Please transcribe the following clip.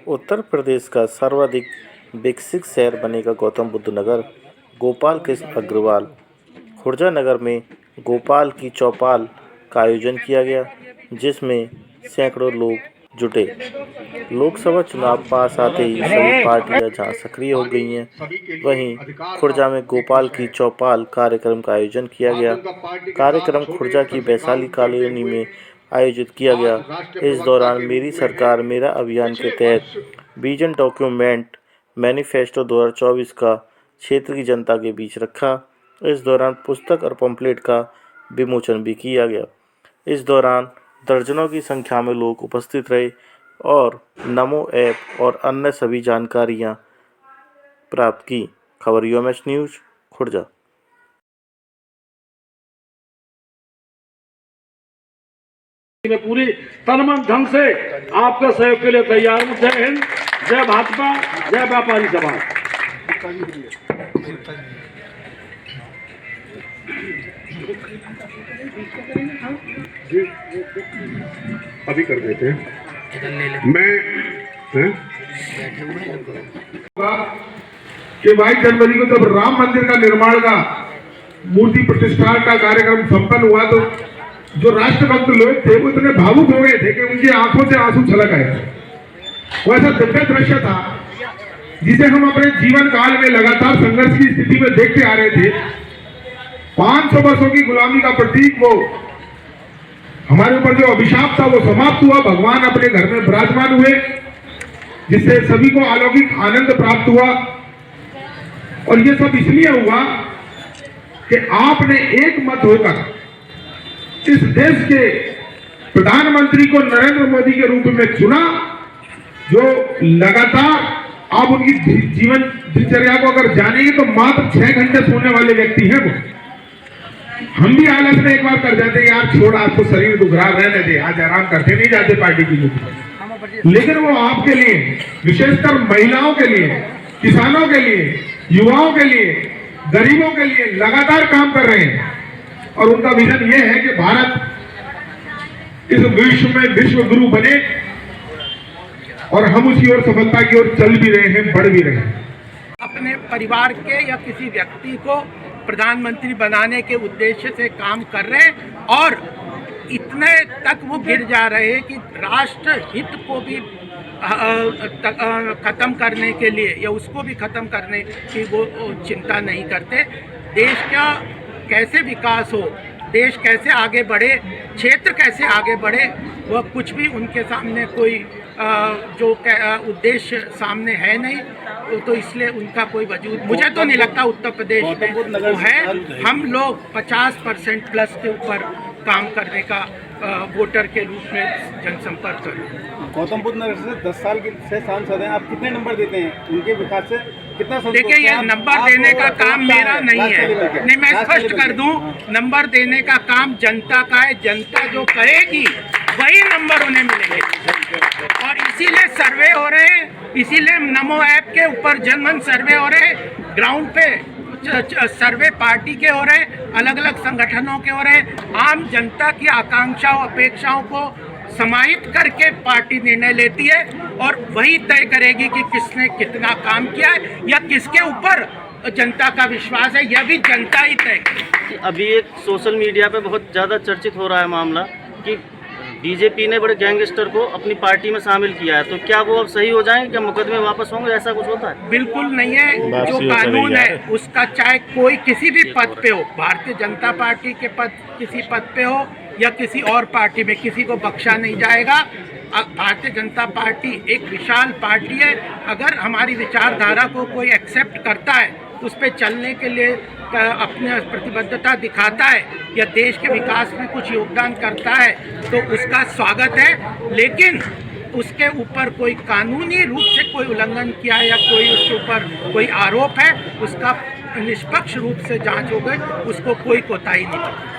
उत्तर प्रदेश का सर्वाधिक विकसित शहर बनेगा गौतम बुद्ध नगर। गोपाल कृष्ण अग्रवाल। खुर्जा नगर में गोपाल की चौपाल का आयोजन किया गया, जिसमें सैकड़ों लोग जुटे। लोकसभा चुनाव पास आते ही सभी पार्टियां जहां सक्रिय हो गई हैं, वहीं खुर्जा में गोपाल की चौपाल कार्यक्रम का आयोजन किया गया। कार्यक्रम खुर्जा की वैशाली कॉलोनी में आयोजित किया गया। इस दौरान मेरी सरकार मेरा अभियान के तहत विजन डॉक्यूमेंट मैनिफेस्टो 2024 का क्षेत्र की जनता के बीच रखा। इस दौरान पुस्तक और पम्फलेट का विमोचन भी किया गया। इस दौरान दर्जनों की संख्या में लोग उपस्थित रहे और नमो ऐप और अन्य सभी जानकारियां प्राप्त की। खबर यूएमएच न्यूज खुर्जा। मैं पूरी तनमन ढंग से आपका सहयोग के लिए तैयार हूं। जय हिंद, जय भाजपा, जय व्यापारी समाज। अभी कर देते हैं। मैं कि 22 जनवरी को जब राम मंदिर का निर्माण का मूर्ति प्रतिष्ठा का कार्यक्रम संपन्न हुआ, तो जो राष्ट्रभक्त लोग थे वो इतने भावुक हो गए थे कि उनकी आंखों से आंसू छलक आए। वो ऐसा दिव्य दृश्य था जिसे हम अपने जीवन काल में लगातार संघर्ष की स्थिति में देखते आ रहे थे। 500 वर्षों की गुलामी का प्रतीक वो हमारे ऊपर जो अभिशाप था वो समाप्त हुआ। भगवान अपने घर में विराजमान हुए, जिससे सभी को अलौकिक आनंद प्राप्त हुआ। और ये सब इसलिए हुआ कि आपने एक मत होकर इस देश के प्रधानमंत्री को नरेंद्र मोदी के रूप में चुना, जो लगातार आप उनकी जीवन दिनचर्या को अगर जानेंगे तो मात्र 6 घंटे सोने वाले व्यक्ति हैं वो। हम भी आलस में एक बार कर जाते हैं, यार छोड़, आज तो शरीर दुख रहा, रहने दे, आज आराम करते नहीं जाते पार्टी की मीटिंग। लेकिन वो आपके लिए, विशेषकर महिलाओं के लिए, किसानों के लिए, युवाओं के लिए, गरीबों के लिए लगातार काम कर रहे हैं। और उनका विजन ये है कि भारत इस विश्व में विश्व गुरु बने, और हम उसी ओर सफलता की ओर चल भी रहे हैं, बढ़ भी रहे हैं। अपने परिवार के या किसी व्यक्ति को प्रधानमंत्री बनाने के उद्देश्य से काम कर रहे हैं, और इतने तक वो गिर जा रहे हैं कि राष्ट्र हित को भी खत्म करने के लिए या उसको भी खत्म करने की वो चिंता नहीं करते। देश का कैसे विकास हो, देश कैसे आगे बढ़े, क्षेत्र कैसे आगे बढ़े, वह कुछ भी उनके सामने कोई जो उद्देश्य सामने है नहीं। तो इसलिए उनका कोई वजूद मुझे तो नहीं लगता उत्तर प्रदेश में वो है। हम लोग 50% प्लस के ऊपर काम करने का वोटर के रूप में जनसंपर्क करें। गौतम बुद्ध नगर से 10 साल से सांसद हैं, आप कितने नंबर देते हैं उनके विकास से? कितना? देखिए, ये नंबर देने का काम मेरा नहीं है। नहीं, मैं स्पष्ट कर दूं, नंबर देने का काम जनता का है। जनता जो कहेगी वही नंबर उन्हें मिलेंगे, और इसीलिए सर्वे हो रहे हैं, इसीलिए नमो ऐप के ऊपर जनमन सर्वे हो रहे हैं, ग्राउंड पे सर्वे पार्टी के हो रहे, अलग अलग संगठनों के हो रहे। आम जनता की आकांक्षाओं, अपेक्षाओं को समाहित करके पार्टी निर्णय लेती है, और वही तय करेगी कि किसने कितना काम किया है या किसके ऊपर जनता का विश्वास है, यह भी जनता ही तय करेगी। अभी एक सोशल मीडिया पे बहुत ज़्यादा चर्चित हो रहा है मामला कि बीजेपी ने बड़े गैंगस्टर को अपनी पार्टी में शामिल किया है, तो क्या वो अब सही हो जाएंगे? क्या मुकदमे वापस होंगे? ऐसा कुछ होता है? बिल्कुल नहीं है। जो कानून है उसका, चाहे कोई किसी भी पद पे हो, भारतीय जनता पार्टी के पद किसी पद पे हो या किसी और पार्टी में, किसी को बख्शा नहीं जाएगा। भारतीय जनता पार्टी एक विशाल पार्टी है। अगर हमारी विचारधारा को कोई एक्सेप्ट करता है, उस पर चलने के लिए अपनी प्रतिबद्धता दिखाता है या देश के विकास में कुछ योगदान करता है, तो उसका स्वागत है। लेकिन उसके ऊपर कोई कानूनी रूप से कोई उल्लंघन किया या कोई उसके ऊपर कोई आरोप है, उसका निष्पक्ष रूप से जांच हो गई, उसको कोई कोताही नहीं करती।